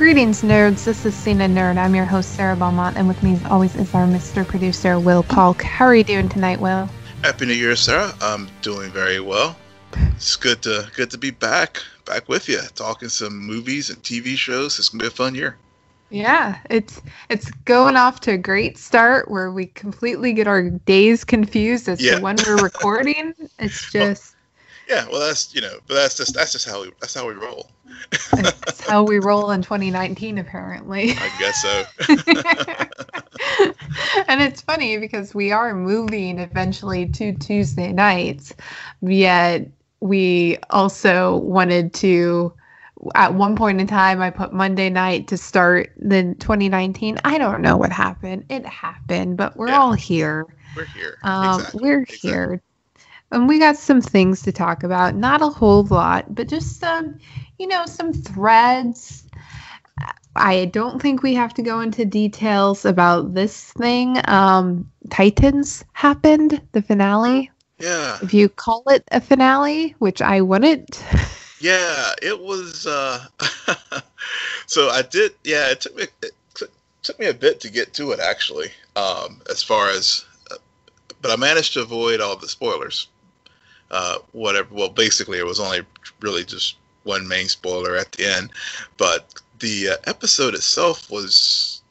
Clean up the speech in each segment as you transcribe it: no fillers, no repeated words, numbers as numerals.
Greetings, nerds. This is SNN Nerd. I'm your host, Sarah Belmont, and with me, as always, is our Mr. Producer, Will Polk. How are you doing tonight, Will? Happy New Year, Sarah. I'm doing very well. It's good to be back with you, talking some movies and TV shows. It's gonna be a fun year. Yeah, it's going off to a great start where we completely get our days confused as to when we're recording. It's just well, that's but that's just how we roll. That's how we roll in 2019, apparently. I guess so. And it's funny because we are moving eventually to Tuesday nights, yet we also wanted to, at one point in time, I put Monday night to start the 2019. I don't know what happened. It happened, but we're all here. We're here. We're here. And we got some things to talk about. Not a whole lot, but just some threads. I don't think we have to go into details about this thing. Titans happened, the finale. Yeah. If you call it a finale, which I wouldn't. Yeah, it was. So I did. Yeah, it took me a bit to get to it, actually. As far as, but I managed to avoid all the spoilers. Whatever. Well, basically, it was only really just one main spoiler at the end, but the episode itself was.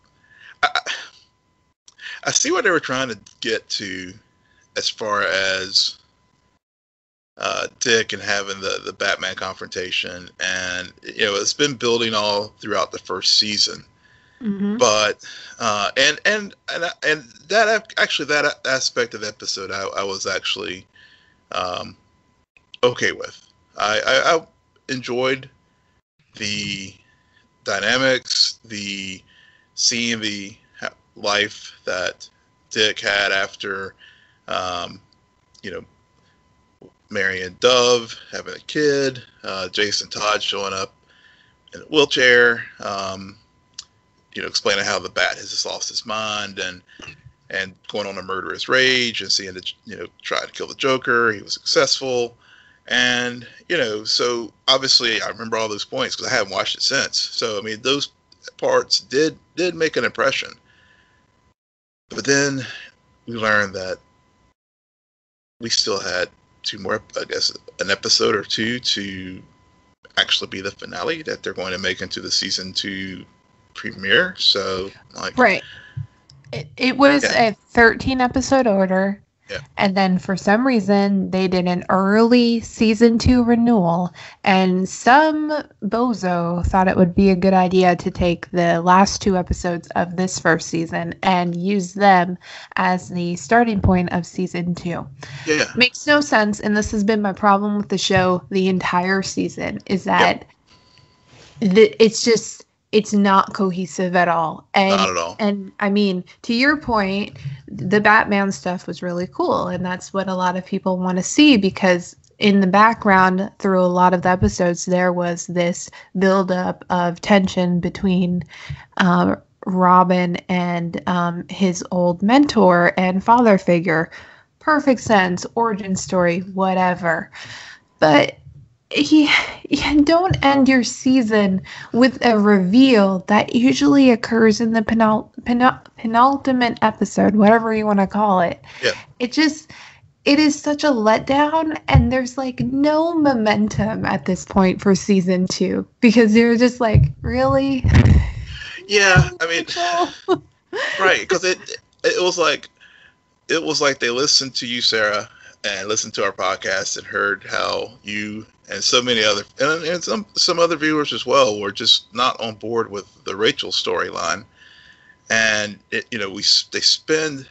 I see what they were trying to get to, as far as Dick and having the Batman confrontation, and it's been building all throughout the first season. Mm-hmm. But and that aspect of the episode I was actually okay with. I enjoyed the dynamics, seeing the life that Dick had after marrying Dove, having a kid, Jason Todd showing up in a wheelchair, explaining how the Bat has just lost his mind and going on a murderous rage and seeing try to kill the Joker. He was successful. And, so obviously I remember all those points because I haven't watched it since. So, I mean, those parts did make an impression. But then we learned that we still had two more, I guess, an episode or two to actually be the finale that they're going to make into the season 2 premiere. So, right. It was a 13 episode order. Yeah. And then for some reason they did an early season 2 renewal, and some bozo thought it would be a good idea to take the last 2 episodes of this first season and use them as the starting point of season 2. Yeah. Makes no sense, and this has been my problem with the show the entire season, is that it's not cohesive at all. And, not at all. And I mean, to your point, the Batman stuff was really cool. And that's what a lot of people want to see, because in the background through a lot of the episodes, there was this buildup of tension between Robin and his old mentor and father figure. Perfect sense, origin story, whatever. But you don't end your season with a reveal that usually occurs in the penultimate episode, whatever you want to call it. Yeah. It is such a letdown, and there's no momentum at this point for season 2, because you're just really? Yeah, I mean, right, because it was like they listened to you, Sarah, and listened to our podcast and heard how you and so many other and some other viewers as well were just not on board with the Rachel storyline, and they spend.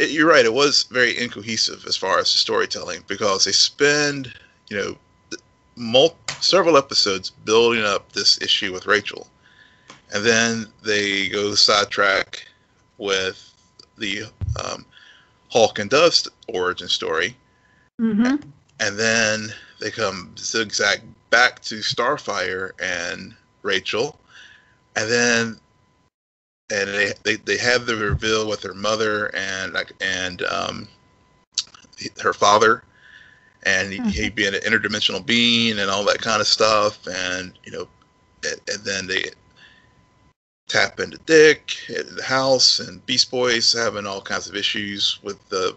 You're right. It was very incohesive as far as the storytelling, because they spend several episodes building up this issue with Rachel, and then they go sidetrack with the Hulk and Dove's origin story. Mm-hmm. And then they come zigzag back to Starfire and Rachel, and then they have the reveal with her mother and her father, and he being an interdimensional being and all that kind of stuff, and and then tap into Dick in the house, and Beast Boy's having all kinds of issues with the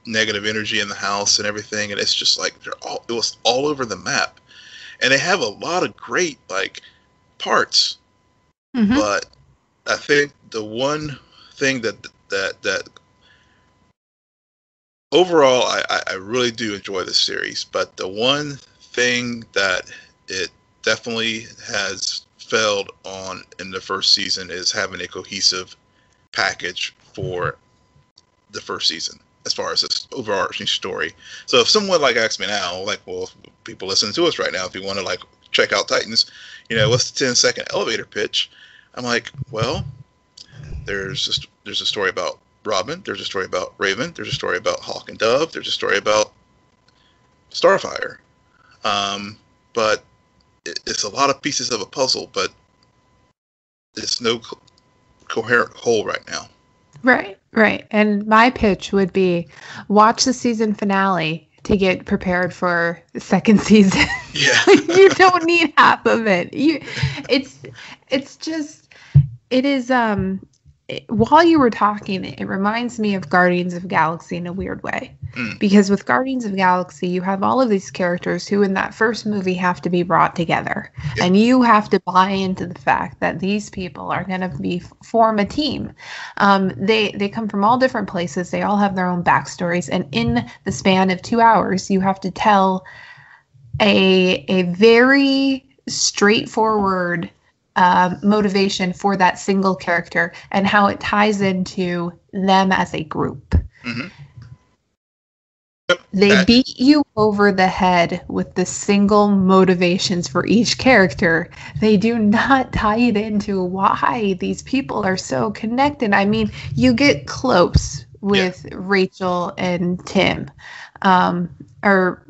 negative energy in the house and everything, and it's just like it was all over the map, and they have a lot of great like parts, but I think the one thing that overall I really do enjoy this series, but the one thing that it definitely has failed on in the first season is having a cohesive package for the first season as far as this overarching story. So if someone like asks me now, like, well, people listening to us right now, if you want to like check out Titans, what's the 10-second elevator pitch? I'm like, well, there's a story about Robin, there's a story about Raven, there's a story about Hawk and Dove, there's a story about Starfire, but it's a lot of pieces of a puzzle, but it's no coherent whole right now. Right. And my pitch would be watch the season finale to get prepared for the second season. Yeah. You don't need half of it. While you were talking, it reminds me of Guardians of the Galaxy in a weird way. Because with Guardians of the Galaxy, you have all of these characters who in that first movie have to be brought together. Yep. And you have to buy into the fact that these people are going to form a team. They come from all different places. They all have their own backstories. And in the span of 2 hours, you have to tell a very straightforward motivation for that single character and how it ties into them as a group. They beat you over the head with the single motivations for each character. They do not tie it into why these people are so connected. I mean, you get close with Rachel and Tim, or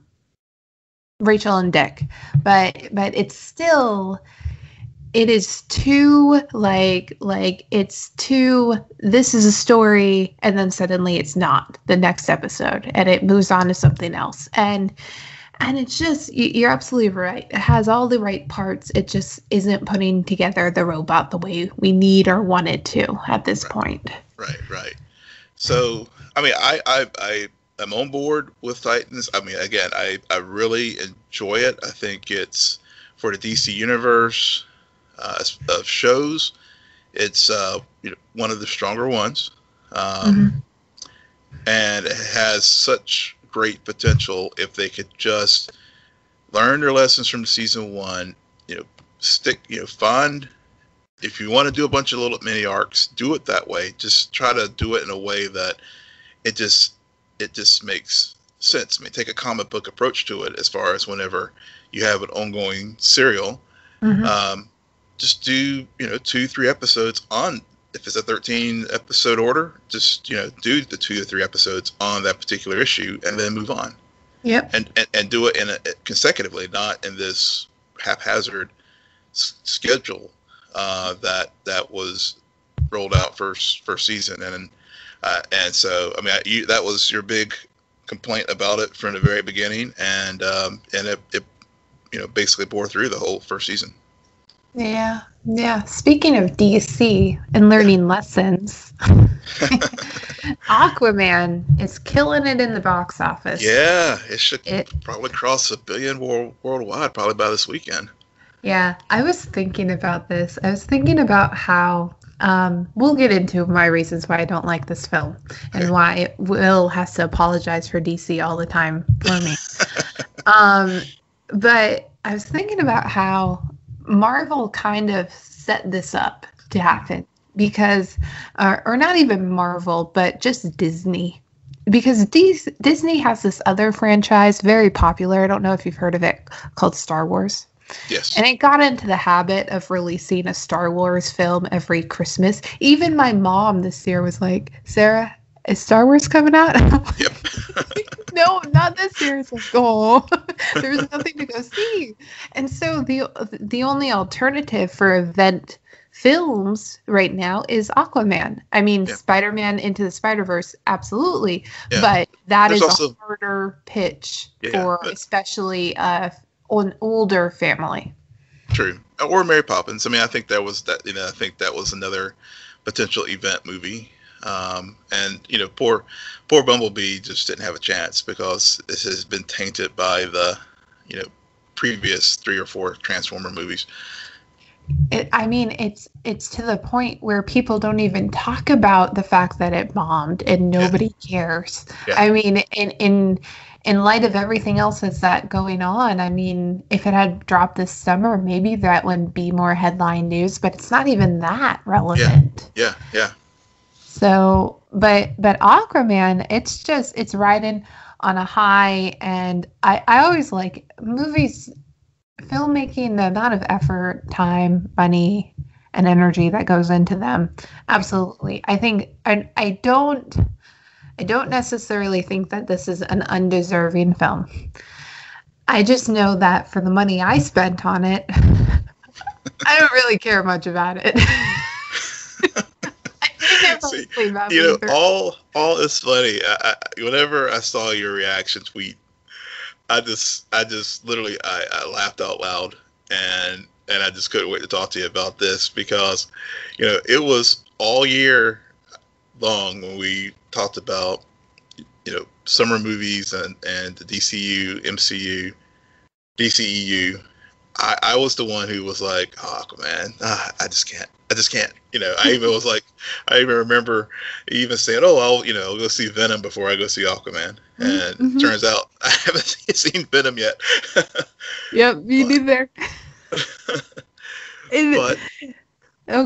Rachel and Dick, but it's still... It is too, it's too, this is a story, and then suddenly it's not the next episode, and it moves on to something else. And it's just, you're absolutely right. It has all the right parts. It just isn't putting together the robot the way we need or want it to at this point. Right. So, I mean, I am on board with Titans. I mean, again, I really enjoy it. I think it's, for the DC universe, of shows, it's one of the stronger ones, and it has such great potential if they could just learn their lessons from season one. Find, if you want to do a bunch of little mini arcs, do it that way. Just try to do it in a way that it just makes sense. I mean, take a comic book approach to it as far as whenever you have an ongoing serial. Just do 2-3 episodes on, if it's a 13 episode order, just do the 2 or 3 episodes on that particular issue and then move on. Yep. And do it consecutively, not in this haphazard schedule that was rolled out first season. And so, I mean, that was your big complaint about it from the very beginning, and it basically bore through the whole first season. Yeah. Speaking of DC and learning lessons, Aquaman is killing it in the box office. Yeah, it should probably cross $1 billion worldwide probably by this weekend. Yeah, I was thinking about this. I was thinking about how we'll get into my reasons why I don't like this film and why Will has to apologize for DC all the time for me. But I was thinking about how Marvel kind of set this up to happen because, or not even Marvel, but just Disney. Because Disney has this other franchise, very popular, I don't know if you've heard of it, called Star Wars. Yes. And it got into the habit of releasing a Star Wars film every Christmas. Even my mom this year was like, Sarah, is Star Wars coming out? Yep. No, not this year. It's like, oh, there's nothing to go see. And so the only alternative for event films right now is Aquaman. I mean, Spider-Man Into the SpiderVerse, absolutely. Yeah. But there's also a harder pitch for especially an older family. True. Or Mary Poppins. I mean, I think that was that. I think that was another potential event movie. And poor Bumblebee just didn't have a chance because this has been tainted by the previous 3 or 4 Transformer movies. It's to the point where people don't even talk about the fact that it bombed and nobody cares. Yeah. I mean, in light of everything else that's going on, I mean, if it had dropped this summer, maybe that would be more headline news, but it's not even that relevant. Yeah. So, but Aquaman, it's riding on a high, and I always like movies, filmmaking, the amount of effort, time, money, and energy that goes into them. Absolutely. I think I don't necessarily think that this is an undeserving film. I just know that for the money I spent on it, I don't really care much about it. See, all is funny. Whenever I saw your reaction tweet, I just literally I laughed out loud, and I just couldn't wait to talk to you about this because, it was all year long when we talked about, summer movies and the DCU, MCU, DCEU. I was the one who was like, oh man, I just can't. I even remember even saying, oh, I'll go see Venom before I go see Aquaman. And it turns out I haven't seen Venom yet. Yep, me neither. But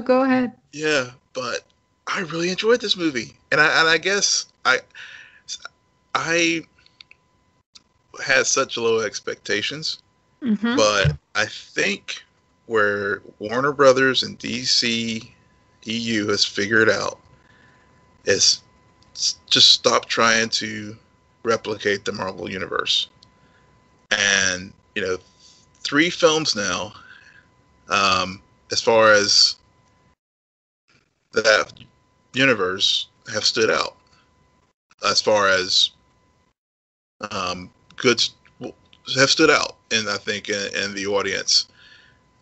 go ahead. Yeah, but I really enjoyed this movie. And I guess I had such low expectations. Mm-hmm. But I think where Warner Brothers and DCEU has figured out is just stop trying to replicate the Marvel Universe. And, 3 films now, as far as that universe, have stood out. As far as goods have stood out, and I think in the audience,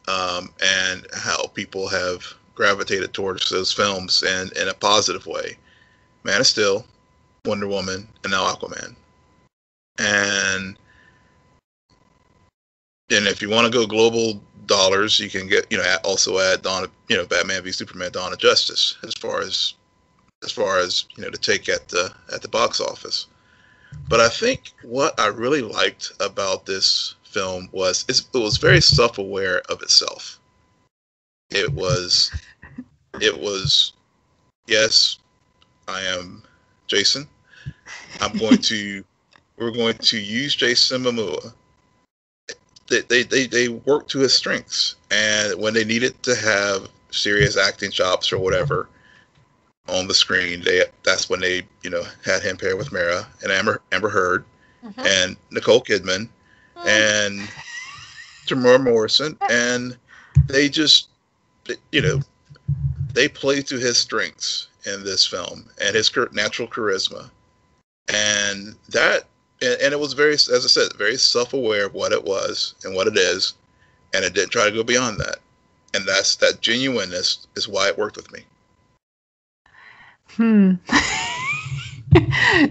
and how people have gravitated towards those films in a positive way. Man of Steel, Wonder Woman, and now Aquaman. And if you want to go global dollars, you can get also add Batman v Superman: Dawn of Justice as far as to take at the box office. But I think what I really liked about this film was it was very self-aware of itself. It was yes, I am Jason. We're going to use Jason Momoa. They worked to his strengths, and when they needed to have serious acting chops or whatever on the screen, that's when they had him paired with Mara and Amber Heard, and Nicole Kidman, and Tamora Morrison, and they just they played to his strengths in this film and his natural charisma, and it was very, as I said, very self-aware of what it was and what it is, and it didn't try to go beyond that, and that genuineness is why it worked with me.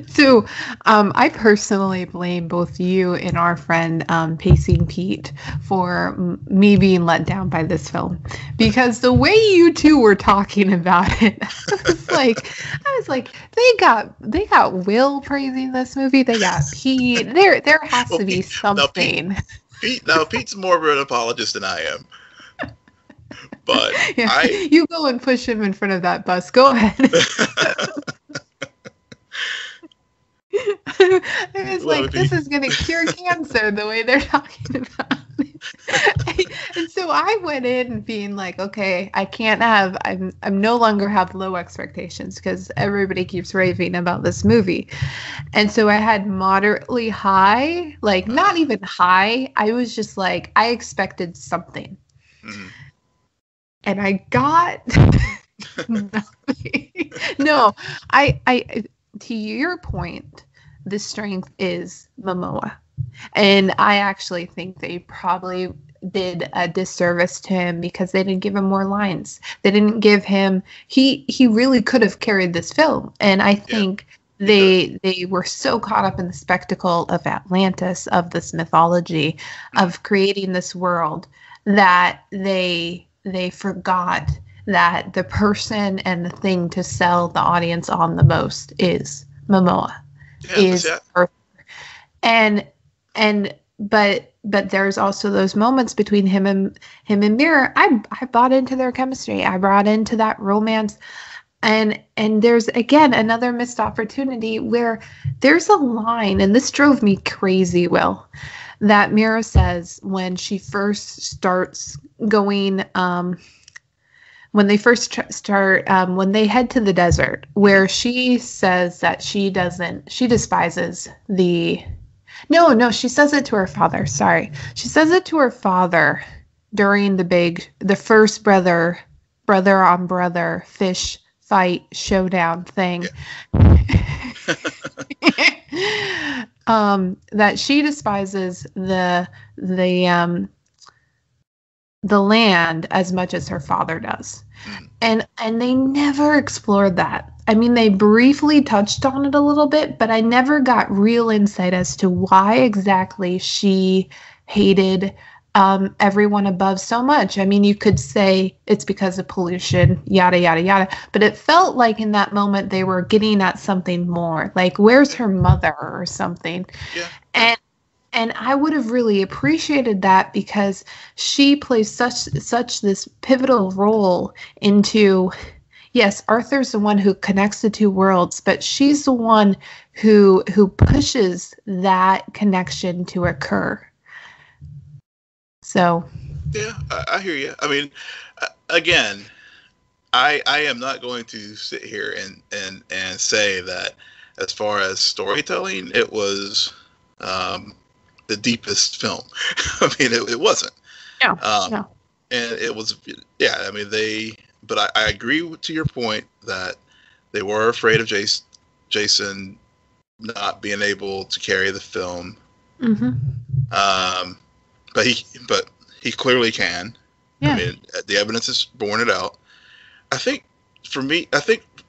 So, I personally blame both you and our friend Pacing Pete for me being let down by this film, because the way you two were talking about it, I was like, they got Will praising this movie, they got Pete. There has to be something. Pete's more of an apologist than I am. But yeah, you go and push him in front of that bus. Go ahead. I was like, this is going to cure cancer the way they're talking about it. And so I went in being like, okay, I'm no longer have low expectations because everybody keeps raving about this movie. And so I had moderately high, like not even high. I was just like, I expected something. Mm-hmm. And I got nothing. No, I to your point, the strength is Momoa. And I actually think they probably, did a disservice to him because they didn't give him more lines. They didn't give him. He really could have carried this film, and I think they were so caught up in the spectacle of Atlantis, of this mythology, of creating this world, that they forgot that the person and the thing to sell the audience on the most is Momoa, is Arthur. But there's also those moments between him and Mira. I bought into their chemistry. I brought into that romance. And there's, again, another missed opportunity where there's a line, and this drove me crazy, Will, that Mira says when she first starts going, when they first start, when they head to the desert, where she says that she despises no, she says it to her father. Sorry. She says it to her father during the first brother on brother fish fight showdown thing. Yeah. That she despises the land as much as her father does. And they never explored that. I mean, they briefly touched on it a little bit, but I never got real insight as to why exactly she hated everyone above so much. I mean, you could say it's because of pollution, yada, yada, yada. But it felt like in that moment they were getting at something more. Like, where's her mother or something? Yeah. And I would have really appreciated that, because she plays such this pivotal role into, yes, Arthur's the one who connects the two worlds, but she's the one who pushes that connection to occur. So. Yeah, I hear you. I mean, again, I am not going to sit here and say that as far as storytelling, it was the deepest film. I mean, it wasn't. No, no. And it was, yeah, I mean, but I agree to your point that they were afraid of Jason not being able to carry the film. Mm-hmm. But he clearly can. Yeah. I mean, the evidence is borne it out. I think, for me,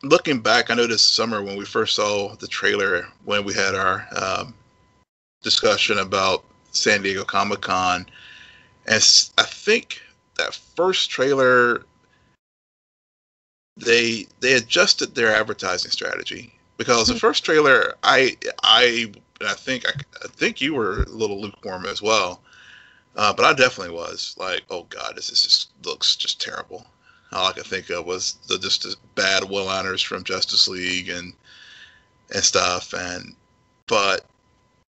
looking back, I know this summer when we first saw the trailer, when we had our discussion about San Diego Comic-Con, and I think that first trailer, they adjusted their advertising strategy, because the first trailer, I think you were a little lukewarm as well, but I definitely was like, oh god, this just looks just terrible. All I could think of was just the bad one-liners from Justice League and stuff, but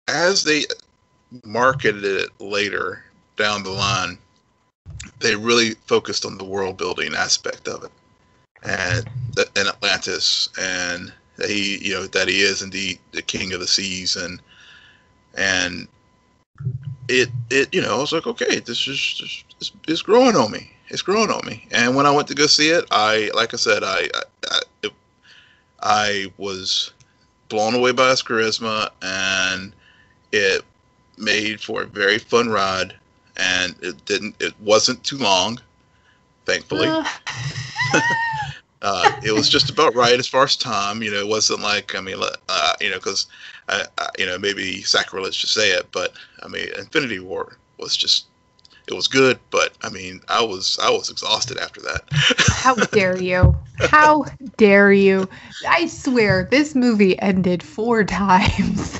as they marketed it later down the line, they really focused on the world building aspect of it, and Atlantis, and that he is indeed the king of the seas, and it I was like, okay, this is it's growing on me. It's growing on me. And when I went to go see it, I was blown away by his charisma, and it made for a very fun ride, and it wasn't too long, thankfully. It was just about right as far as time. It wasn't like, I mean, because maybe sacrilege to say it, but I mean, Infinity War was just, it was good, but I mean, I was exhausted after that. How dare you? How dare you? I swear this movie ended 4 times.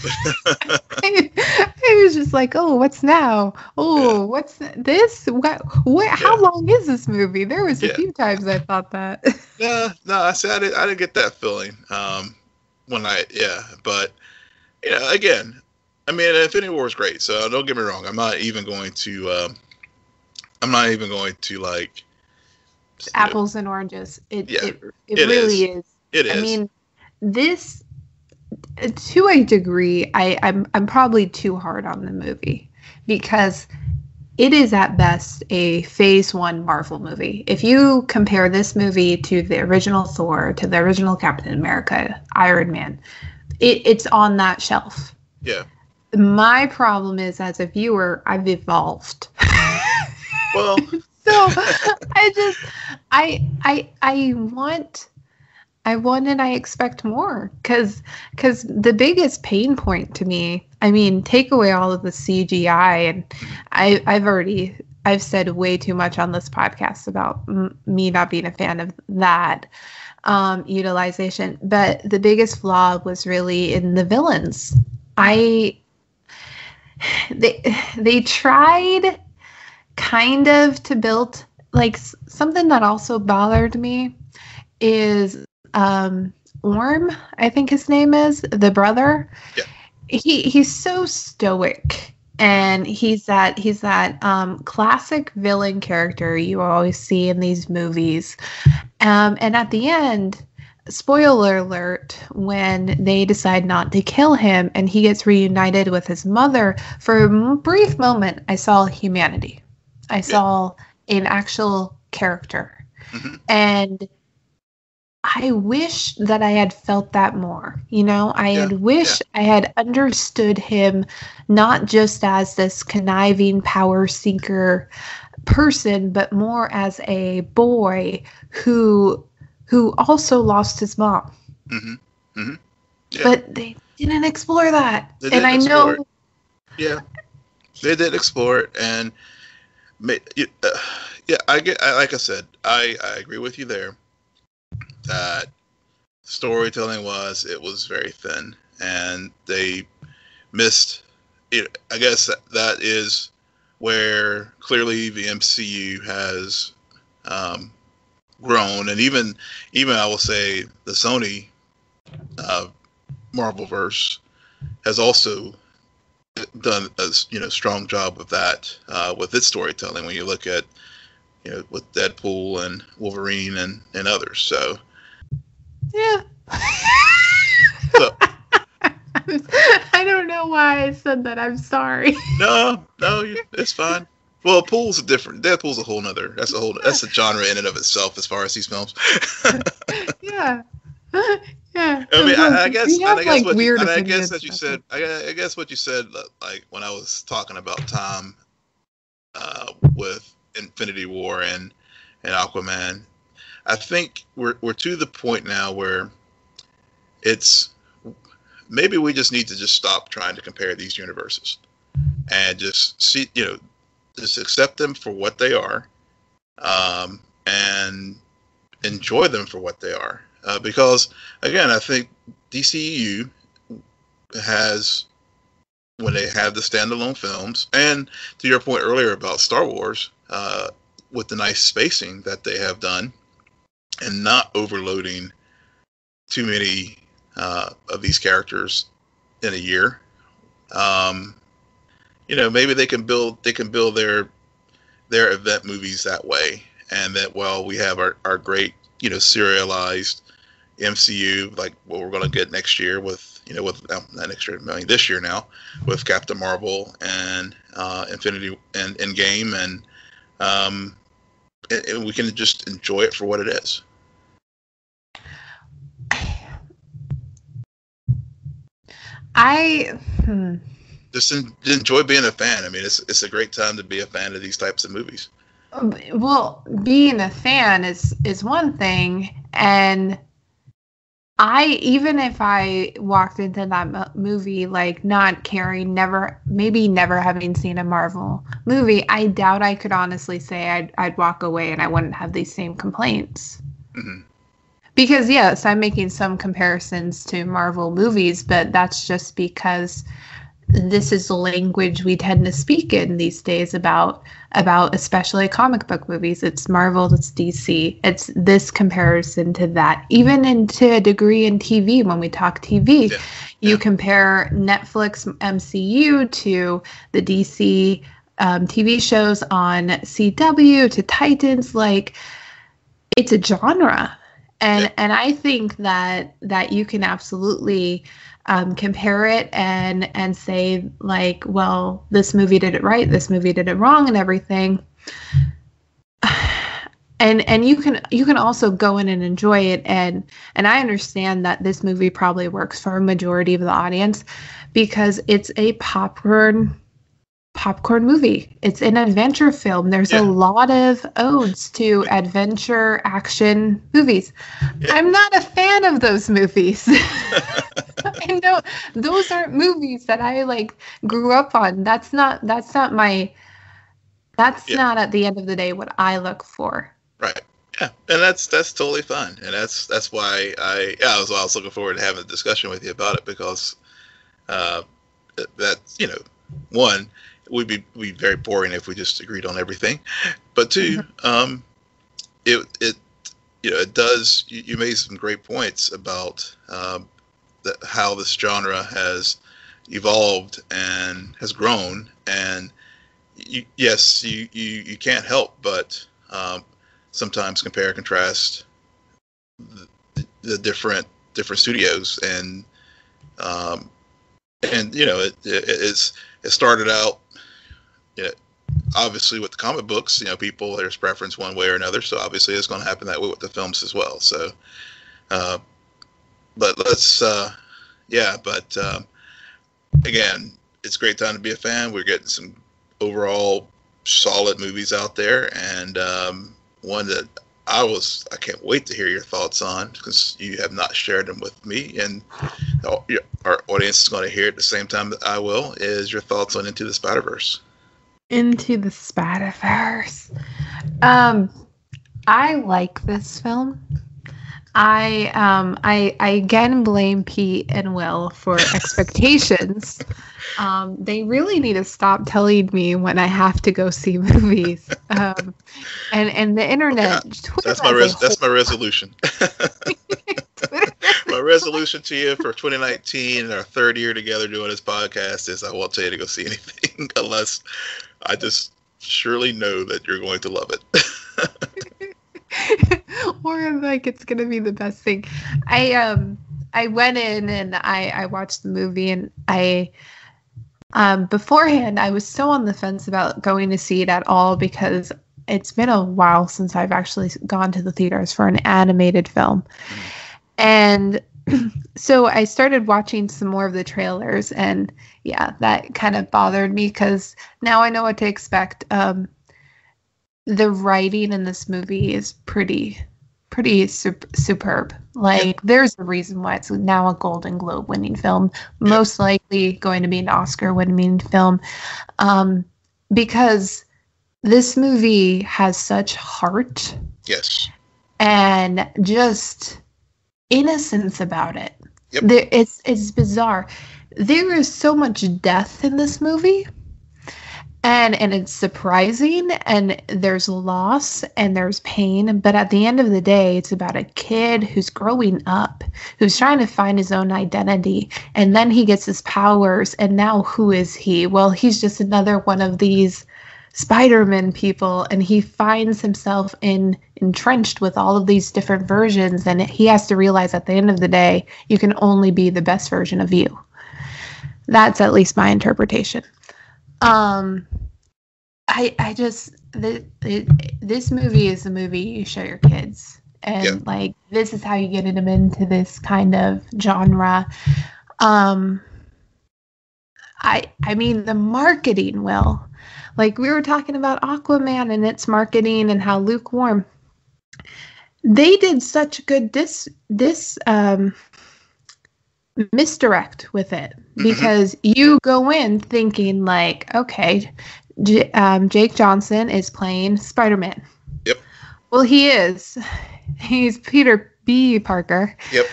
I was just like, oh, what's now? Oh, yeah. What's this? What? How long is this movie? There was a few times I thought that. No, I said I didn't get that feeling. But again, I mean, Infinity War is great, so don't get me wrong. I'm not even going to like apples and oranges. It really is. It is. I mean, this, to a degree, I'm probably too hard on the movie, because it is at best a Phase 1 Marvel movie. If you compare this movie to the original Thor, to the original Captain America, Iron Man, it's on that shelf. Yeah. My problem is, as a viewer, I've evolved. Well, So I want and I expect more because the biggest pain point to me, I mean, take away all of the CGI, and I've said way too much on this podcast about me not being a fan of that utilization, but the biggest flaw was really in the villains. They tried kind of to build, like, something that also bothered me is Orm, I think his name is, the brother. Yeah. He's so stoic, and he's that classic villain character you always see in these movies. And at the end, spoiler alert, when they decide not to kill him and he gets reunited with his mother, for a brief moment, I saw humanity. I saw an actual character. Mm-hmm. And I wish that I had felt that more. You know, I had wished I had understood him not just as this conniving power seeker person, but more as a boy who also lost his mom. Mm-hmm. Mm-hmm. Yeah. But they didn't explore that. And I know. Yeah, they did explore it, and like I said, I agree with you there. That storytelling was very thin, and they missed it. I guess that is where clearly the MCU has grown, and even I will say the Sony Marvelverse has also done a strong job of that with its storytelling. When you look at with Deadpool and Wolverine and others, so. Yeah. So, I don't know why I said that. I'm sorry. No, it's fine. Well, Deadpool's a whole nother. That's a genre in and of itself as far as these films. Yeah. Yeah. I mean, I guess what you said, like when I was talking about time with Infinity War and Aquaman, I think we're to the point now where it's maybe we just need to just stop trying to compare these universes and just see, just accept them for what they are, and enjoy them for what they are. Because again, I think DCEU has, when they have the standalone films, and to your point earlier about Star Wars, with the nice spacing that they have done, and not overloading too many of these characters in a year. Maybe they can build their event movies that way, and that while we have our great serialized MCU, like what we're going to get next year with not next year, this year now, with Captain Marvel and Infinity and Endgame, and we can just enjoy it for what it is. Just enjoy being a fan. I mean, it's a great time to be a fan of these types of movies. Well, being a fan is one thing, and even if I walked into that movie like not caring, never having seen a Marvel movie, I doubt I could honestly say I'd walk away and I wouldn't have these same complaints. Mm-hmm. Because yes, I'm making some comparisons to Marvel movies, but that's just because this is the language we tend to speak in these days about especially comic book movies. It's Marvel, it's DC. It's this comparison to that. Even to a degree in TV, when we talk TV, you compare Netflix MCU to the DC TV shows on CW to Titans. Like, it's a genre. And I think that you can absolutely compare it and say, like, well, this movie did it right, this movie did it wrong, and everything. And you can also go in and enjoy it. And I understand that this movie probably works for a majority of the audience because it's a popcorn popcorn movie. It's an adventure film. There's a lot of odes to adventure action movies. I'm not a fan of those movies. I know those aren't movies that I like grew up on. That's not my not at the end of the day what I look for. Right. Yeah, and that's totally fine, and that's why I was looking forward to having a discussion with you about it, because that, you know, one, we'd be very boring if we just agreed on everything, but two, it you know, it does. You made some great points about how this genre has evolved and has grown, and you can't help but sometimes compare and contrast the different studios, and you know, it started out, you know, obviously with the comic books, you know, there's preference one way or another, so obviously it's going to happen that way with the films as well. So but let's again, it's a great time to be a fan. We're getting some overall solid movies out there, and one that I can't wait to hear your thoughts on, because you have not shared them with me, and our audience is going to hear it at the same time that I will, is your thoughts on Into the Spider-Verse. Into the Spider-Verse. I like this film. I again blame Pete and Will for expectations. They really need to stop telling me when I have to go see movies. And the internet. That's my resolution. My resolution to you for 2019 and our third year together doing this podcast is I won't tell you to go see anything unless I just surely know that you're going to love it. Or like it's gonna be the best thing. I went in and I watched the movie, and I beforehand I was so on the fence about going to see it at all, because it's been a while since I've actually gone to the theaters for an animated film. And so I started watching some more of the trailers, and yeah, that kind of bothered me, because now I know what to expect. The writing in this movie is pretty superb. Like, there's a reason why it's now a Golden Globe winning film, most likely going to be an Oscar winning film, because this movie has such heart. Yes. And just innocence about it. Yep. It's bizarre. There is so much death in this movie. And it's surprising, and there's loss, and there's pain, but at the end of the day, it's about a kid who's growing up, who's trying to find his own identity, and then he gets his powers, and now who is he? Well, he's just another one of these Spider-Man people, and he finds himself entrenched with all of these different versions, and he has to realize at the end of the day, you can only be the best version of you. That's at least my interpretation. This movie is a movie you show your kids, and like, this is how you get them into this kind of genre. I mean, the marketing, Will, like we were talking about Aquaman and its marketing and how lukewarm. They did such good misdirect with it, because you go in thinking like, okay, Jake Johnson is playing Spider-Man. Yep. Well, he is. He's Peter B. Parker. Yep.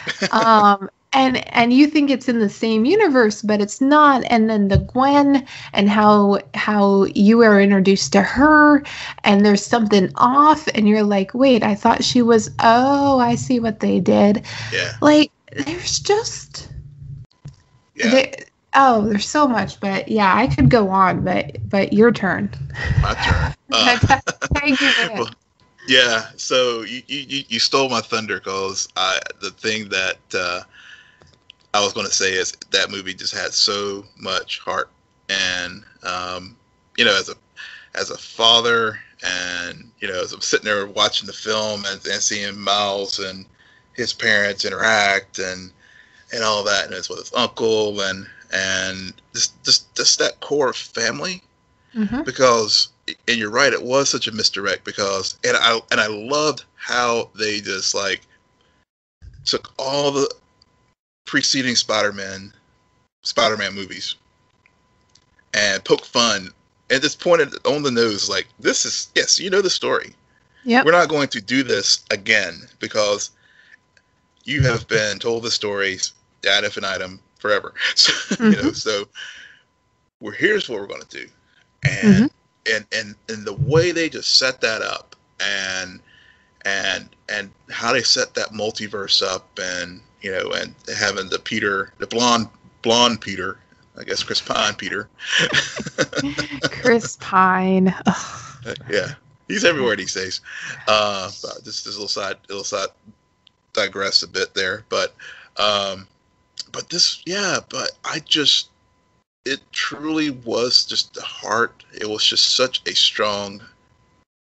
And you think it's in the same universe, but it's not. And then the Gwen, and how you are introduced to her, and there's something off, and you're like, wait, I thought she was. Oh, I see what they did. Yeah. Like, there's just. Yeah. There's so much, but yeah, I could go on, but your turn. My turn. Thank you. Well, yeah. So you stole my thunder, because the thing that I was going to say is that movie just had so much heart, and you know, as a father, and you know, as I'm sitting there watching the film and seeing Miles and his parents interact and all that, and it's with his uncle, and just that core family because, and you're right, it was such a misdirect because, and I loved how they just like took all the preceding Spider-Man movies and poked fun and just pointed on the nose like, this is, yes, you know the story. Yeah, We're not going to do this again because you have been told the stories ad infinitum forever. So, you know, so here's what we're going to do. And, and the way they just set that up and how they set that multiverse up and, you know, and having the blonde Peter, I guess Chris Pine Peter. Chris Pine. Yeah. He's everywhere these days. But this little side digress a bit there, but this, yeah, but it truly was just the heart. It was just such a strong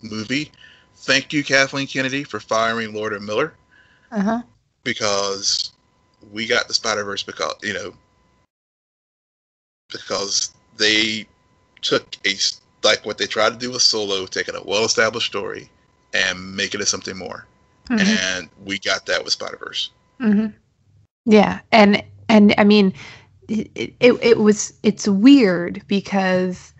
movie. Thank you, Kathleen Kennedy, for firing Lord and Miller. Because we got the Spider-Verse because they took like what they tried to do with Solo, taking a well-established story and making it something more. And we got that with Spider-Verse. Yeah, and I mean, it's weird because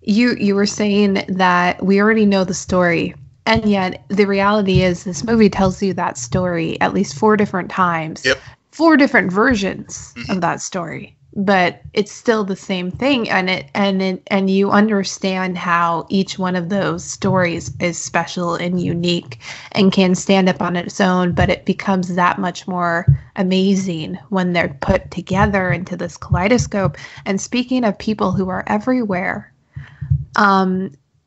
you were saying that we already know the story, and yet the reality is this movie tells you that story at least 4 different times. Yep. 4 different versions of that story. But it's still the same thing, and you understand how each one of those stories is special and unique and can stand up on its own, but it becomes that much more amazing when they're put together into this kaleidoscope. And speaking of people who are everywhere,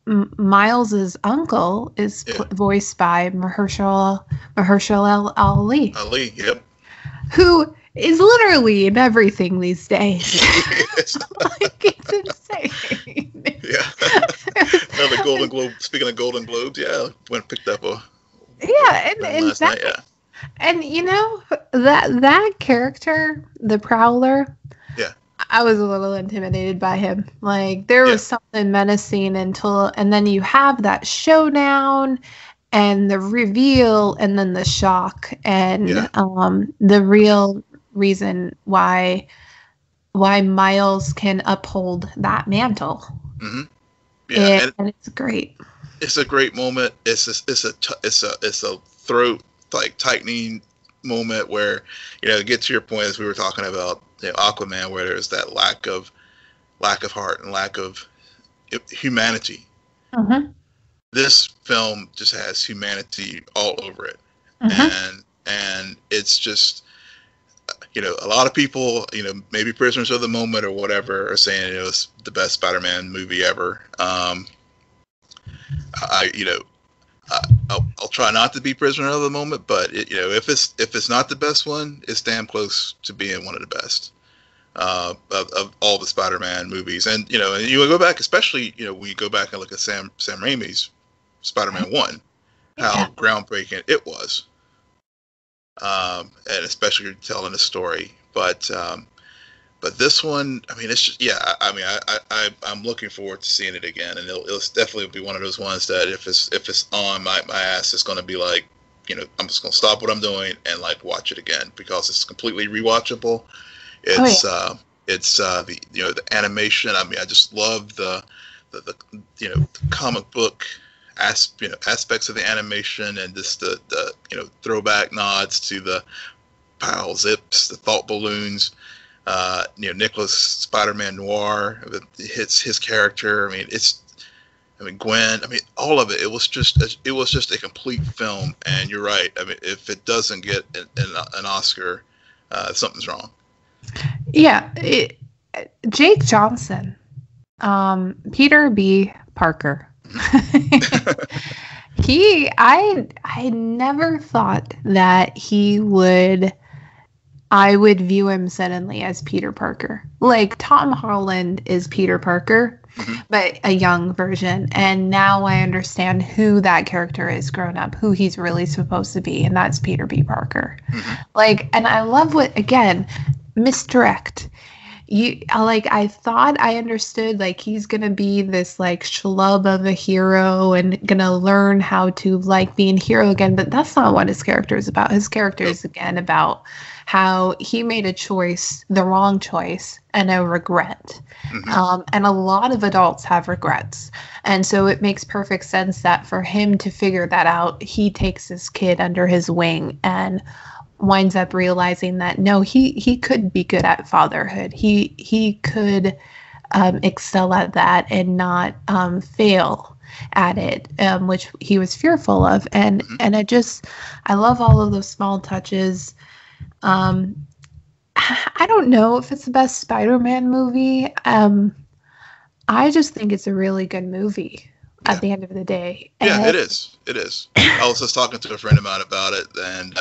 Miles's uncle is voiced by Mahershala Ali. Ali, yep. Who is literally in everything these days. Like, it's insane. Yeah. Another Golden Globe. Speaking of Golden Globes, yeah, went and picked up a. Yeah, and last night, yeah. And you know that character, the Prowler. Yeah. I was a little intimidated by him. Like, there was something menacing and then you have that showdown. And the reveal, and then the shock, and the real reason why Miles can uphold that mantle. Yeah, and it's great. It's a great moment. It's a throat like tightening moment where, you know, get to your point as we were talking about, you know, Aquaman, where there's that lack of heart and lack of humanity. This film just has humanity all over it. And it's just, you know, a lot of people, you know, maybe prisoners of the moment or whatever, are saying it was the best Spider-Man movie ever. I'll try not to be prisoner of the moment, but you know, if it's not the best one, it's damn close to being one of the best of all the Spider-Man movies. And you know, and you go back, especially, you know, when you go back and look at Sam Raimi's Spider-Man 1, how groundbreaking it was, and especially telling the story. But this one, I mean, it's just, I'm looking forward to seeing it again, and it'll definitely be one of those ones that if it's on my ass, it's going to be like, you know, I'm just going to stop what I'm doing and like watch it again because it's completely rewatchable. It's the, you know, the animation. I mean, I just love the you know, the comic book aspects of the animation, and just the you know, throwback nods to the pile zips, the thought balloons. You know, Nicholas Spider-Man Noir, his character. I mean, Gwen. I mean, all of it. It was just a complete film. And you're right. I mean, if it doesn't get an Oscar, something's wrong. Yeah, Jake Johnson, Peter B. Parker. I never thought that I would view him suddenly as Peter Parker. Like, Tom Holland is Peter Parker, but a young version. And now I understand who that character is grown up, who he's really supposed to be. And that's Peter B. Parker. Like, and I love again, misdirect. I thought I understood, like, he's gonna be this like schlub of a hero and gonna learn how to like being a hero again, but that's not what his character is about. His character is again about how he made a choice, the wrong choice, and a regret. And a lot of adults have regrets, and so it makes perfect sense that for him to figure that out, he takes this kid under his wing and winds up realizing that no, he could be good at fatherhood. He could excel at that and not fail at it, which he was fearful of. And I love all of those small touches. I don't know if it's the best Spider-Man movie. I just think it's a really good movie at the end of the day. Yeah, it is. It is. I was just talking to a friend of mine about it, and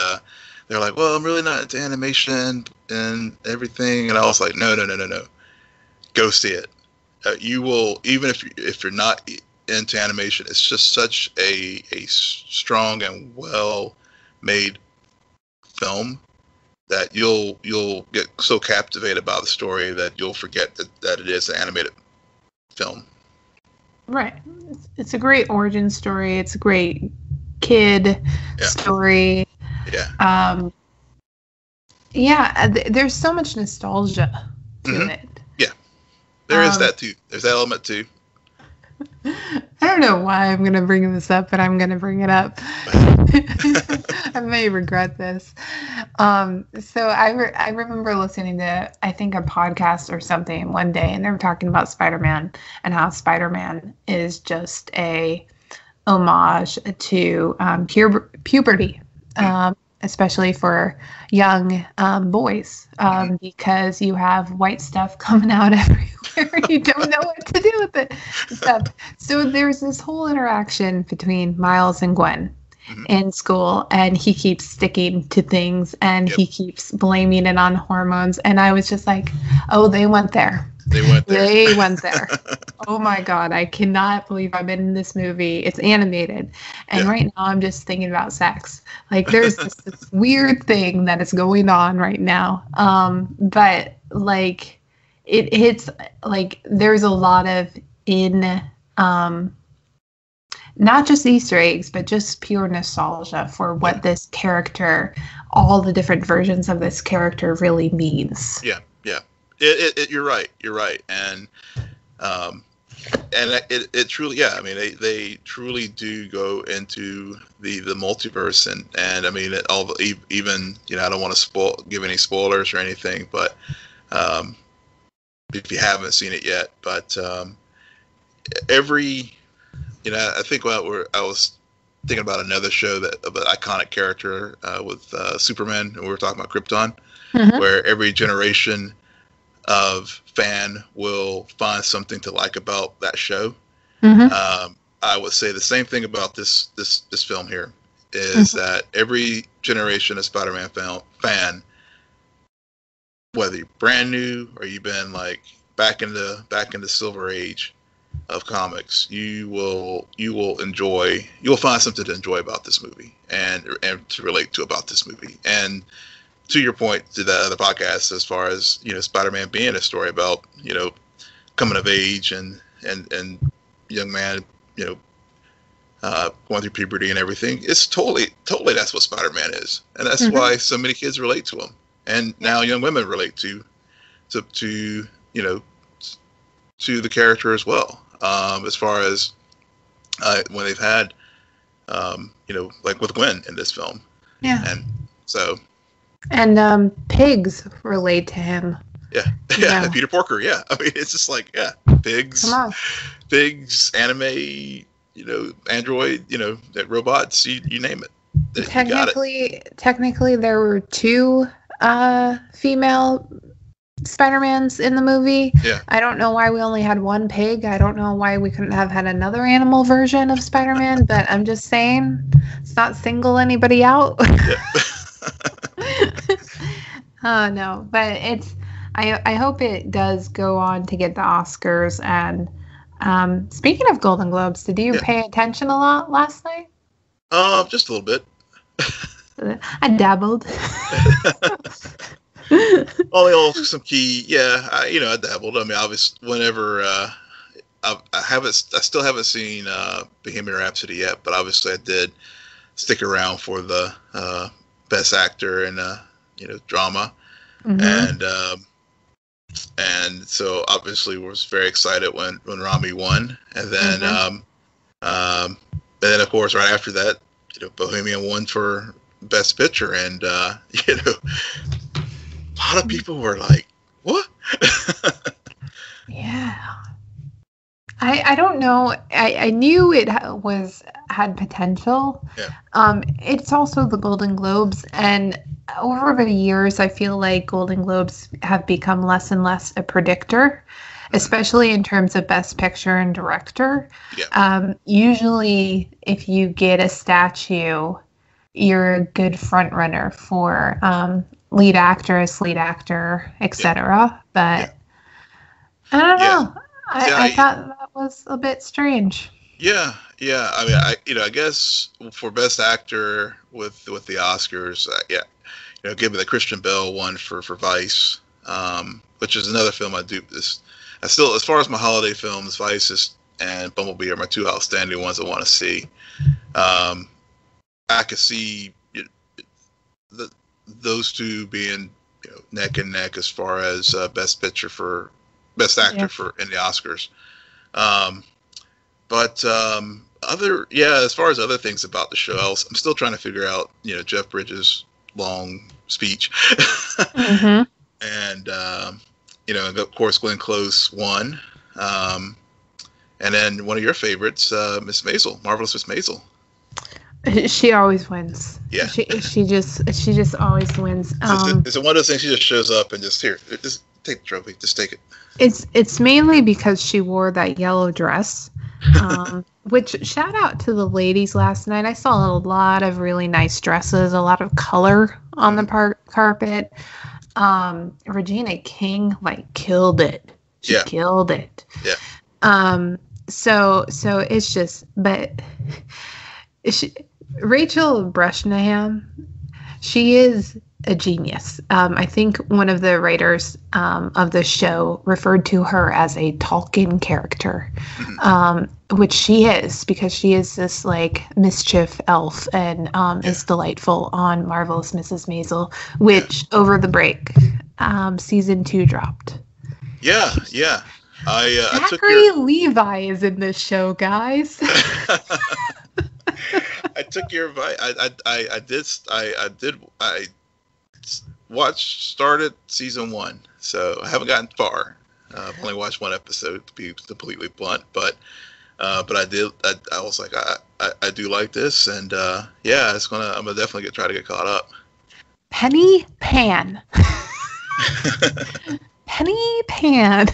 they're like, well, I'm really not into animation and everything. And I was like, no. Go see it. You will, even if you're not into animation, it's just such a strong and well-made film that you'll get so captivated by the story that you'll forget that it is an animated film. Right. It's a great origin story. It's a great kid story. There's so much nostalgia to it. Yeah, there is that too. There's that element too. I don't know why I'm going to bring this up, but I'm going to bring it up. I may regret this. So I remember listening to, I think, a podcast or something one day, and they were talking about Spider-Man and how Spider-Man is just a homage to puberty, especially for young boys, because you have white stuff coming out everywhere. You don't know what to do with it. So there's this whole interaction between Miles and Gwen in school, and he keeps sticking to things, and he keeps blaming it on hormones. And I was just like, oh, they went there. They went there. Oh my God, I cannot believe I'm in this movie. It's animated. And right now I'm just thinking about sex. Like, there's this weird thing that is going on right now. But like, it hits, like, there's a lot of not just Easter eggs, but just pure nostalgia for what this character, all the different versions of this character really means. Yeah. You're right, and it truly, I mean, they truly do go into the multiverse, and I mean, even, you know, I don't want to give any spoilers or anything, but if you haven't seen it yet, but you know, I think I was thinking about another show of an iconic character with Superman, and we were talking about Krypton, where every generation of fan will find something to like about that show. I would say the same thing about this film here is that every generation of Spider-Man fan, whether you're brand new or you've been like back in the Silver Age of comics, you will find something to enjoy about this movie and to relate to about this movie. And to your point to that other podcast, as far as, you know, Spider-Man being a story about, you know, coming of age and young man, you know, going through puberty and everything, it's totally that's what Spider-Man is, and that's why so many kids relate to him, and now young women relate to you know, to the character as well. As far as when they've had, you know, like with Gwen in this film, and so. And pigs relate to him. Yeah. Peter Porker. Yeah, I mean, it's just like, pigs, anime, you know, android, you know, robots, you name it. Technically, there were two female Spider-Mans in the movie. Yeah. I don't know why we only had one pig. I don't know why we couldn't have had another animal version of Spider-Man, but I'm just saying, let's not single anybody out. No, but I hope it does go on to get the Oscars. And speaking of Golden Globes, did you pay attention a lot last night? Just a little bit. I dabbled. Only some key, yeah. I dabbled. I mean, obviously, whenever I still haven't seen Bohemian Rhapsody yet, but obviously I did stick around for the best actor in drama, and so obviously was very excited when Rami won, and then and then of course right after that, Bohemian won for Best Picture, and a lot of people were like, "What?" Yeah. I don't know. I knew it had potential. Yeah. It's also the Golden Globes, and over the years, I feel like Golden Globes have become less and less a predictor, especially in terms of Best Picture and Director. Yeah. Usually, if you get a statue, you're a good front runner for lead actress, lead actor, etc. But I don't know. I thought that was a bit strange. Yeah. I mean, I guess for Best Actor with the Oscars, give me the Christian Bale one for Vice, which is another film I do. I still, as far as my holiday films, Vice and Bumblebee are my two outstanding ones I want to see. I could see those two being neck and neck as far as Best Picture for Best Actor in the Oscars. But as far as other things about the show, I'm still trying to figure out, Jeff Bridges' long speech. And, and of course, Glenn Close won. And then one of your favorites, Miss Maisel, Marvelous Miss Maisel. She always wins. Yeah. She just always wins. It's one of those things. She just shows up and just take the trophy. Just take it. It's mainly because she wore that yellow dress. Which, shout out to the ladies last night. I saw a lot of really nice dresses, a lot of color on the carpet. Regina King killed it. She killed it. Yeah. So it's just, but Rachel Brosnahan, she is a genius. I think one of the writers of the show referred to her as a Tolkien character, which she is, because she is this mischief elf and is delightful on Marvelous Mrs. Maisel, which over the break, season 2 dropped. Yeah. I took Zachary Levi is in this show, guys. I took your advice. I started season 1, so I haven't gotten far. I've only watched one episode, to be completely blunt, but I did. I was like, I do like this, and I'm gonna definitely try to get caught up. Penny Pan. Penny Pan.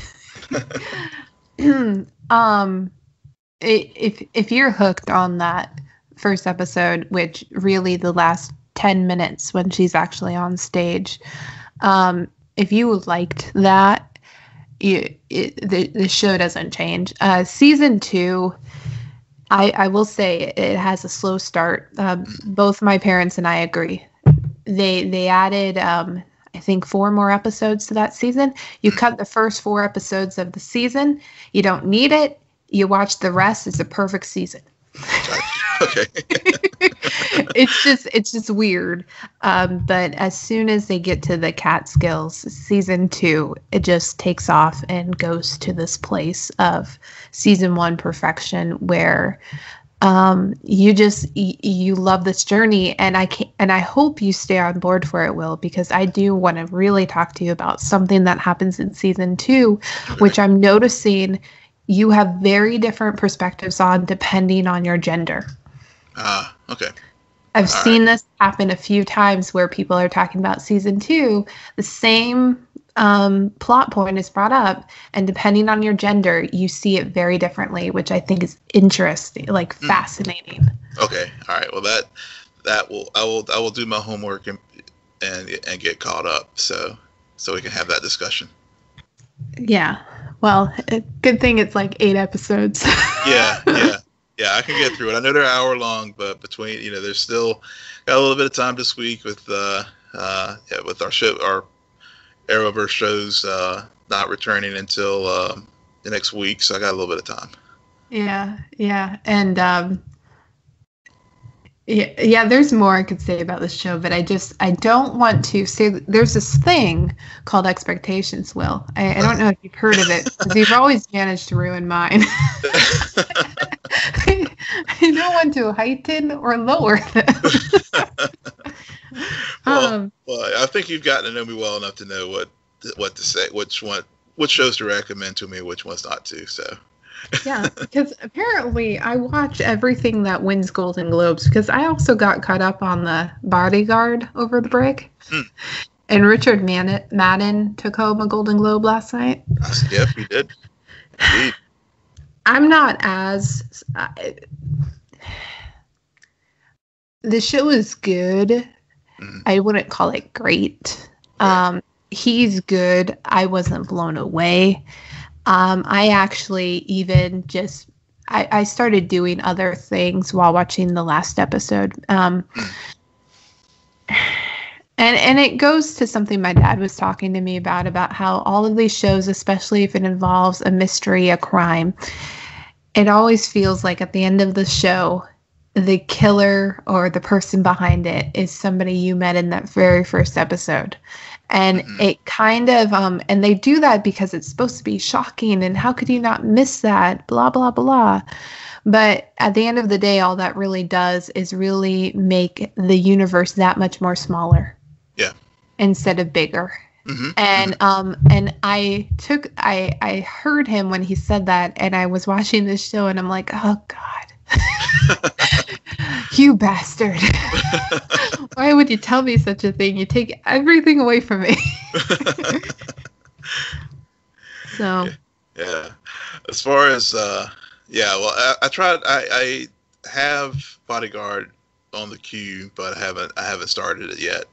If you're hooked on that first episode, which really the last 10 minutes when she's actually on stage, if you liked that, the show doesn't change. Season 2, I will say it has a slow start. Both my parents and I agree. They added I think 4 more episodes to that season. You cut the first 4 episodes of the season. You don't need it. You watch the rest. It's a perfect season. Okay. It's just weird. But as soon as they get to the Catskills, season 2, it just takes off and goes to this place of season 1 perfection, where you love this journey, and I hope you stay on board for it, Will, because I do want to really talk to you about something that happens in season 2, which I'm noticing you have very different perspectives on depending on your gender. Okay. I've seen this happen a few times where people are talking about season 2, the same plot point is brought up, and depending on your gender, you see it very differently, which I think is interesting, fascinating. Okay. All right. Well, I will do my homework and get caught up, so we can have that discussion. Yeah. Well, good thing it's 8 episodes. Yeah. I can get through it. I know they're an hour long, but between there's still got a little bit of time this week with our show, our Arrowverse shows not returning until the next week, so I got a little bit of time. Yeah, and yeah, there's more I could say about this show, but I don't want to say. There's this thing called expectations, Will. I don't know if you've heard of it, because you've always managed to ruin mine. I don't want to heighten or lower them. Well, I think you've gotten to know me well enough to know what to say, which shows to recommend to me, which ones not to. So. Yeah, because apparently I watch everything that wins Golden Globes, because I also got caught up on The Bodyguard over the break. And Richard Madden took home a Golden Globe last night. Yep, he did. Indeed. I'm not as... the show is good. I wouldn't call it great. He's good. I wasn't blown away. I actually even I started doing other things while watching the last episode. And it goes to something my dad was talking to me about how all of these shows, especially if it involves a mystery, a crime, it always feels like at the end of the show, the killer or the person behind it is somebody you met in that very first episode. And it kind of, and they do that because it's supposed to be shocking, and how could you not miss that, blah, blah, blah. But at the end of the day, all that really does is really make the universe that much more smaller. Yeah. Instead of bigger. And I heard him when he said that, and I was watching this show, and I'm like, oh, God. You bastard. Why would you tell me such a thing? You take everything away from me. So. Yeah. As far as, well, I tried, I have Bodyguard on the queue, but I haven't started it yet.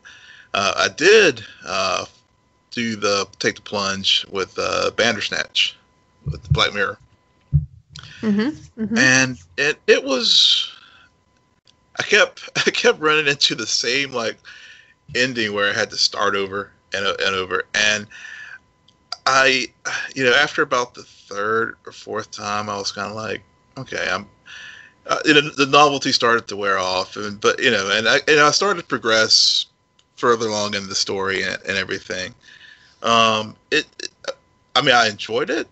I did take the plunge with Bandersnatch with Black Mirror. And it was, I kept running into the same like ending where I had to start over and over. And I, after about the third or fourth time, I was kind of like, okay, the novelty started to wear off, and I started to progress further along in the story and everything. I enjoyed it,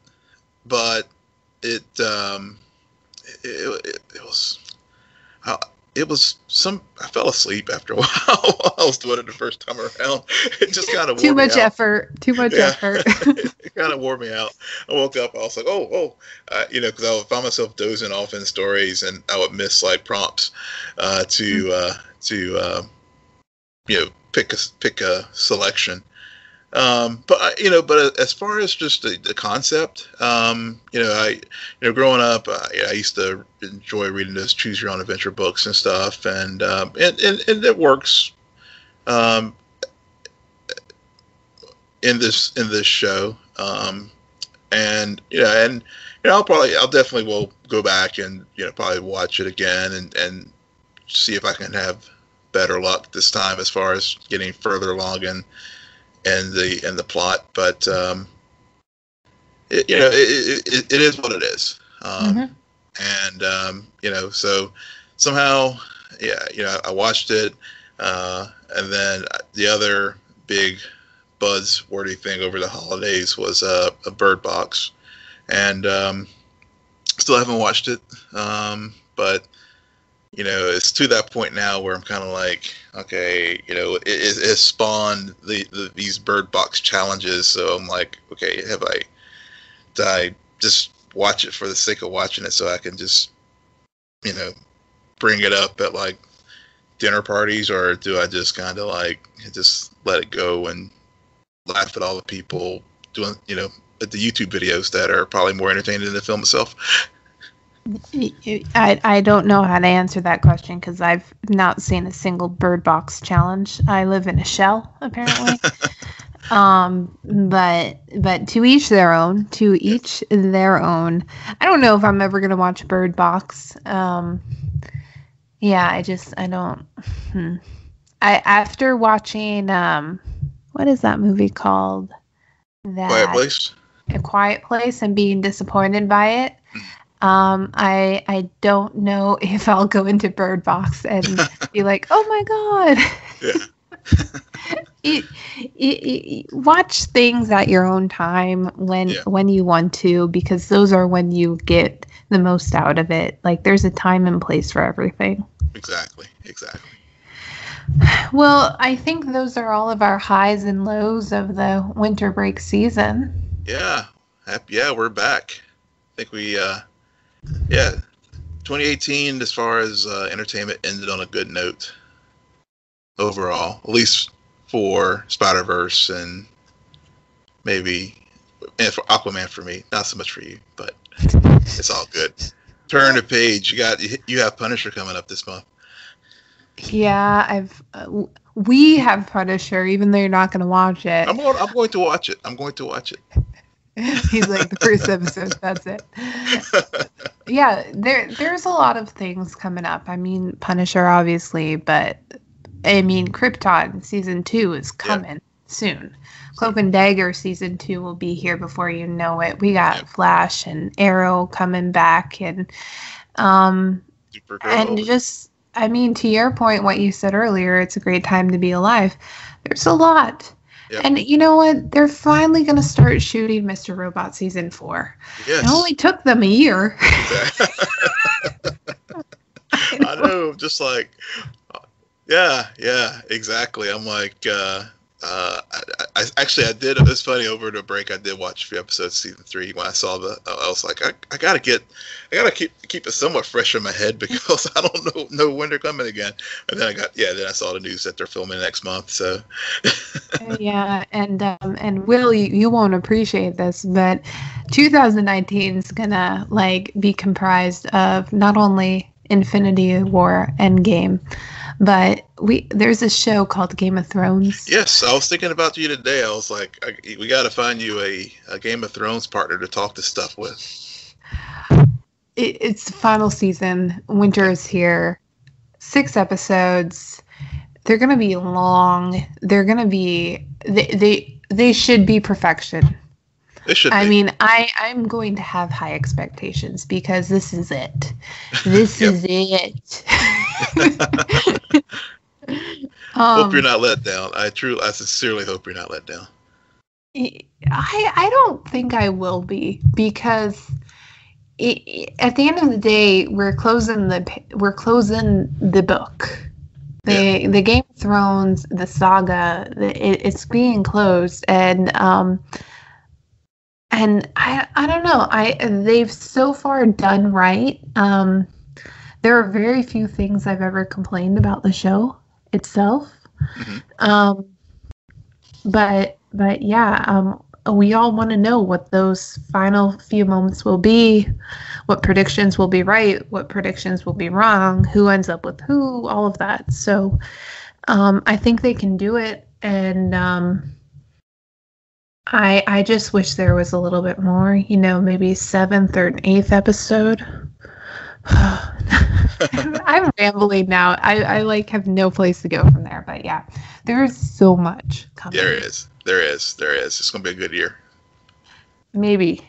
but it was I fell asleep after a while while I was doing it the first time around. It just kind of too much effort. It kind of wore me out. I woke up, I was like, because I would find myself dozing off in stories, and I would miss like prompts to pick a selection. But as far as just the concept, growing up, I used to enjoy reading those choose your own adventure books and stuff, and it works, in this show, I'll definitely will go back and probably watch it again and see if I can have better luck this time as far as getting further along in the plot, but it is what it is, so somehow, I watched it, and then the other big buzzworthy thing over the holidays was a Bird Box, and still haven't watched it, but it's to that point now where I'm kind of like, okay, it spawned these Bird Box challenges. So I'm like, okay, did I just watch it for the sake of watching it so I can just, bring it up at like dinner parties, or do I just kind of like just let it go and laugh at all the people doing, at the YouTube videos that are probably more entertaining than the film itself? I don't know how to answer that question, because I've not seen a single Bird Box challenge. I live in a shell, apparently. But to each their own. I don't know if I'm ever gonna watch Bird Box. I don't. After watching what is that movie called? Quiet Place. A Quiet Place, and being disappointed by it. I don't know if I'll go into Bird Box and be like, oh my god. Yeah. Watch things at your own time when you want to, because those are when you get the most out of it. Like, there's a time and place for everything. Exactly. Well, I think those are all of our highs and lows of the winter break season. Yeah. We're back. I think we 2018 as far as entertainment ended on a good note overall, at least for Spider-Verse and maybe for Aquaman for me. Not so much for you, but it's all good. Turn the page. You have Punisher coming up this month. Yeah, we have Punisher, even though you're not going to watch it. I'm going to watch it. He's like, the first episode, that's it. Yeah, there's a lot of things coming up. I mean, Punisher, obviously, but I mean, Krypton season 2 is coming soon. Cloak and Dagger season 2 will be here before you know it. We got Flash and Arrow coming back, and Supergirl. And just, I mean, to your point, what you said earlier, it's a great time to be alive. There's a lot. Yep. And you know what? They're finally going to start shooting Mr. Robot season 4. Yes. It only took them a year. I know. Just like, yeah, exactly. I'm like, I did. It's funny, over the break, I did watch a few episodes of season 3. When I saw I was like, I gotta keep it somewhat fresh in my head, because I don't know when they're coming again. And then I saw the news that they're filming next month. So yeah, and Will, you won't appreciate this, but 2019 is gonna be comprised of not only Infinity War Endgame, but there's a show called Game of Thrones. Yes, I was thinking about you today. I was like, we got to find you a Game of Thrones partner to talk this stuff with. It's the final season. Winter is here. 6 episodes. They're gonna be long. They're gonna be. They should be perfection. I mean, I'm going to have high expectations, because this is it. This is it. Hope you're not let down. I sincerely hope you're not let down. I don't think I will be, because at the end of the day, we're closing the book. The Game of Thrones, the saga, it's being closed, and I don't know. They've so far done right. There are very few things I've ever complained about the show itself. Mm-hmm. But yeah, we all want to know what those final few moments will be, what predictions will be right, what predictions will be wrong, who ends up with who, all of that. So I think they can do it, and I just wish there was a little bit more, maybe 7th or 8th episode. I'm rambling now. I have no place to go from there, but yeah, there's so much coming. There is. It's gonna be a good year. Maybe.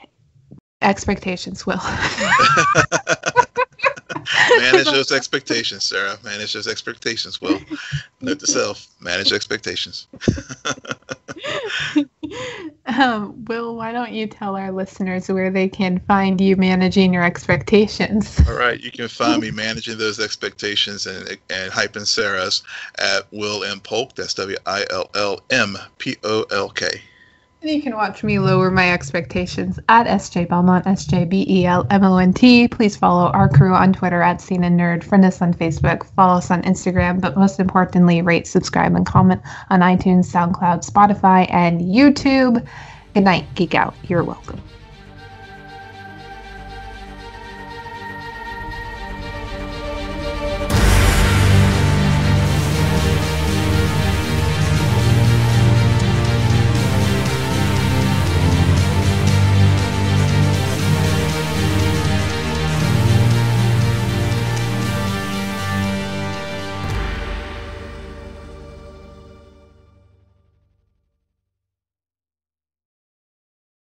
Expectations, Will. Manage those expectations, Sarah. Manage those expectations, Will. Note to self: manage expectations. Will, why don't you tell our listeners where they can find you managing your expectations? All right, you can find me managing those expectations and hyping Sarah's at Will M. Polk. That's WILLMPOLK. And you can watch me lower my expectations at SJ Belmont, SJBELMONT. Please follow our crew on Twitter at SNN Nerd. Friend us on Facebook. Follow us on Instagram. But most importantly, rate, subscribe, and comment on iTunes, SoundCloud, Spotify, and YouTube. Good night, Geek Out. You're welcome.